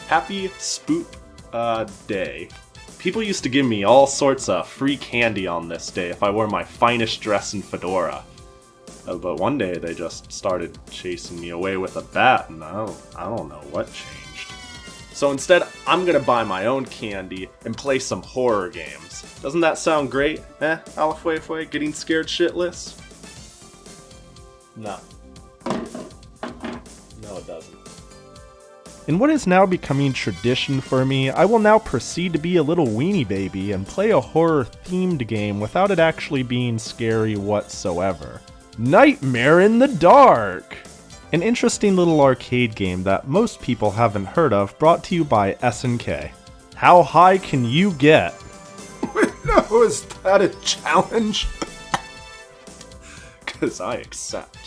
Happy Spoop Day. People used to give me all sorts of free candy on this day if I wore my finest dress and fedora. But one day they just started chasing me away with a bat, and I don't know what changed. So instead, I'm gonna buy my own candy and play some horror games. Doesn't that sound great? Alafwefwe, getting scared shitless? No. No, it doesn't. In what is now becoming tradition for me, I will now proceed to be a little weenie baby and play a horror-themed game without it actually being scary whatsoever. Nightmare in the Dark! An interesting little arcade game that most people haven't heard of, brought to you by SNK. How high can you get? No, is that a challenge? 'Cause I accept.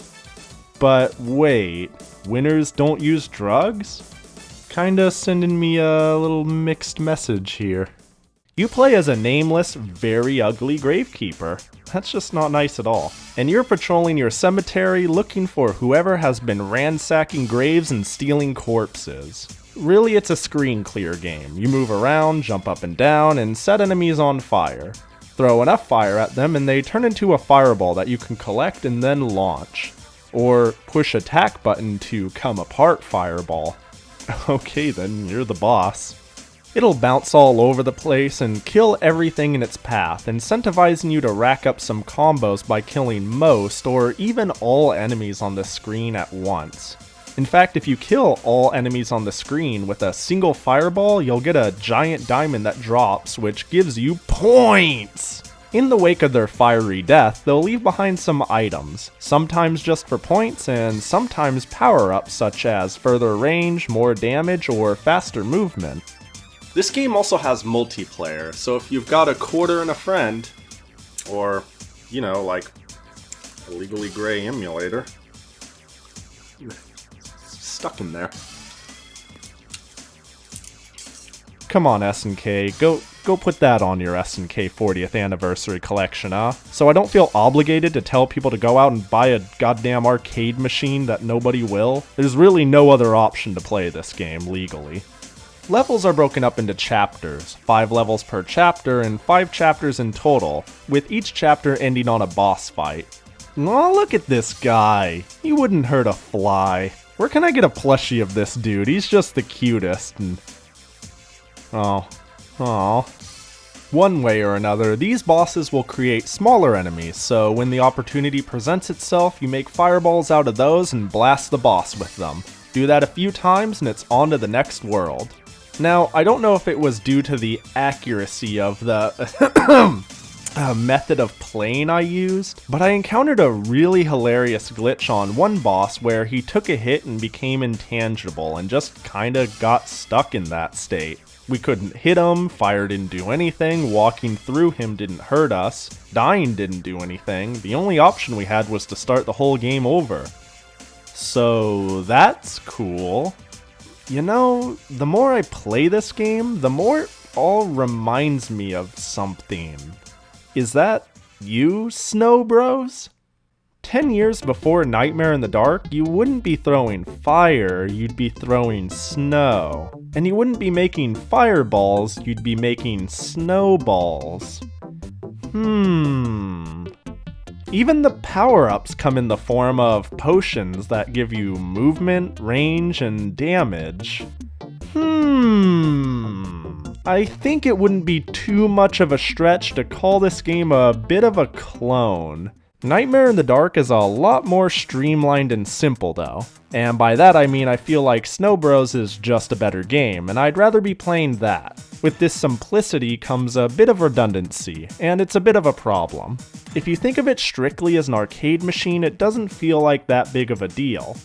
But wait, winners don't use drugs? Kinda sending me a little mixed message here. You play as a nameless, very ugly gravekeeper. That's just not nice at all. And you're patrolling your cemetery looking for whoever has been ransacking graves and stealing corpses. Really, it's a screen clear game. You move around, jump up and down, and set enemies on fire. Throw enough fire at them and they turn into a fireball that you can collect and then launch. Or push attack button to come apart fireball. Okay then, you're the boss. It'll bounce all over the place and kill everything in its path, incentivizing you to rack up some combos by killing most or even all enemies on the screen at once. In fact, if you kill all enemies on the screen with a single fireball, you'll get a giant diamond that drops, which gives you points! In the wake of their fiery death, they'll leave behind some items, sometimes just for points, and sometimes power-ups such as further range, more damage, or faster movement. This game also has multiplayer, so if you've got a quarter and a friend, or, you know, like a Legally Gray emulator, stuck in there. Come on, SNK, go put that on your SNK 40th anniversary collection, huh? So I don't feel obligated to tell people to go out and buy a goddamn arcade machine that nobody will. There's really no other option to play this game legally. Levels are broken up into chapters, 5 levels per chapter and 5 chapters in total, with each chapter ending on a boss fight. Aw, look at this guy. He wouldn't hurt a fly. Where can I get a plushie of this dude? He's just the cutest and... Oh. One way or another, these bosses will create smaller enemies, so when the opportunity presents itself, you make fireballs out of those and blast the boss with them. Do that a few times and it's on to the next world. Now, I don't know if it was due to the accuracy of the method of playing I used, but I encountered a really hilarious glitch on one boss where he took a hit and became intangible and just kinda got stuck in that state. We couldn't hit him, fire didn't do anything, walking through him didn't hurt us, dying didn't do anything, the only option we had was to start the whole game over. So that's cool. You know, the more I play this game, the more it all reminds me of something. Is that you, Snow Bros? 10 years before Nightmare in the Dark, you wouldn't be throwing fire, you'd be throwing snow. And you wouldn't be making fireballs, you'd be making snowballs. Even the power-ups come in the form of potions that give you movement, range, and damage. I think it wouldn't be too much of a stretch to call this game a bit of a clone. Nightmare in the Dark is a lot more streamlined and simple though, and by that I mean I feel like Snow Bros is just a better game, and I'd rather be playing that. With this simplicity comes a bit of redundancy, and it's a bit of a problem. If you think of it strictly as an arcade machine, it doesn't feel like that big of a deal.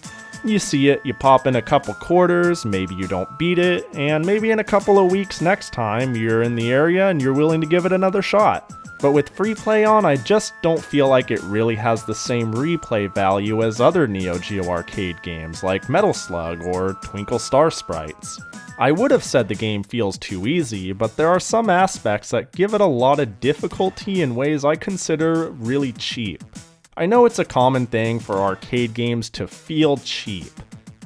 You see it, you pop in a couple quarters, maybe you don't beat it, and maybe in a couple of weeks next time you're in the area and you're willing to give it another shot. But with free play on, I just don't feel like it really has the same replay value as other Neo Geo arcade games like Metal Slug or Twinkle Star Sprites. I would have said the game feels too easy, but there are some aspects that give it a lot of difficulty in ways I consider really cheap. I know it's a common thing for arcade games to feel cheap,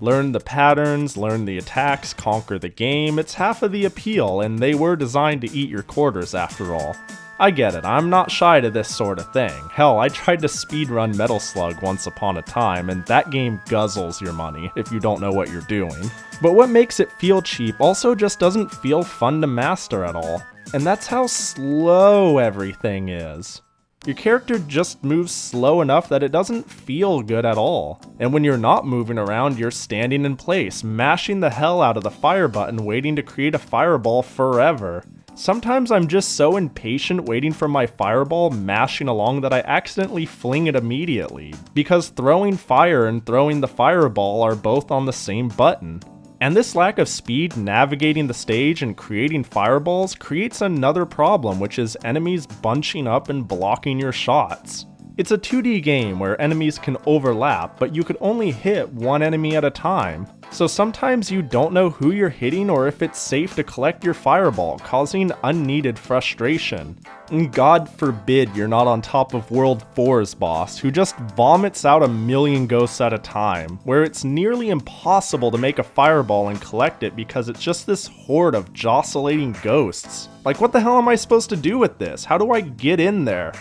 Learn the patterns, learn the attacks, conquer the game. It's half of the appeal, and they were designed to eat your quarters after all. I get it, I'm not shy to this sort of thing. Hell, I tried to speedrun Metal Slug once upon a time, and that game guzzles your money if you don't know what you're doing. But what makes it feel cheap also just doesn't feel fun to master at all. And that's how slow everything is. Your character just moves slow enough that it doesn't feel good at all. And when you're not moving around, you're standing in place, mashing the hell out of the fire button, waiting to create a fireball forever. Sometimes I'm just so impatient waiting for my fireball mashing along that I accidentally fling it immediately, because throwing fire and throwing the fireball are both on the same button. And this lack of speed navigating the stage and creating fireballs creates another problem, which is enemies bunching up and blocking your shots. It's a 2D game where enemies can overlap, but you could only hit one enemy at a time. So sometimes you don't know who you're hitting or if it's safe to collect your fireball, causing unneeded frustration. And God forbid you're not on top of World 4's boss, who just vomits out a million ghosts at a time, where it's nearly impossible to make a fireball and collect it because it's just this horde of jostling ghosts. Like, what the hell am I supposed to do with this? How do I get in there?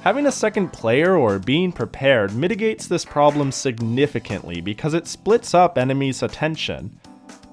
Having a second player or being prepared mitigates this problem significantly because it splits up enemies' attention.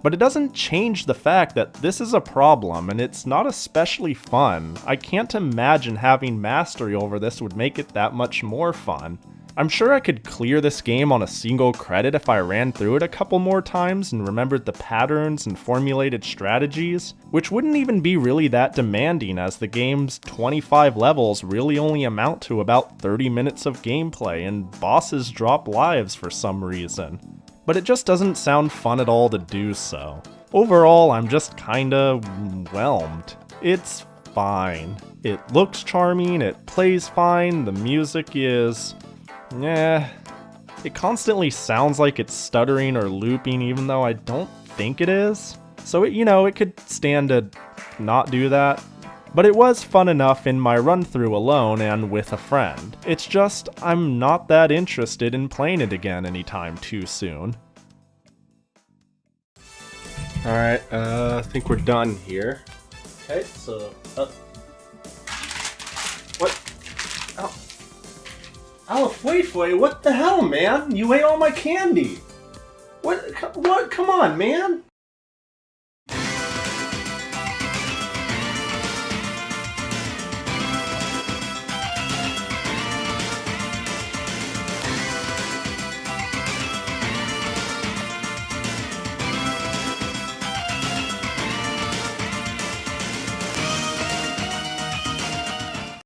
But it doesn't change the fact that this is a problem and it's not especially fun. I can't imagine having mastery over this would make it that much more fun. I'm sure I could clear this game on a single credit if I ran through it a couple more times and remembered the patterns and formulated strategies, which wouldn't even be really that demanding as the game's 25 levels really only amount to about 30 minutes of gameplay and bosses drop lives for some reason. But it just doesn't sound fun at all to do so. Overall, I'm just kinda whelmed. It's fine. It looks charming, it plays fine, the music is... It constantly sounds like it's stuttering or looping even though I don't think it is. So it could stand to not do that. But it was fun enough in my run through alone and with a friend. It's just, I'm not that interested in playing it again anytime too soon. Alright, I think we're done here. Okay, so... What? Oh. Alafwayfway, what the hell, man? You ate all my candy! What? Come on, man!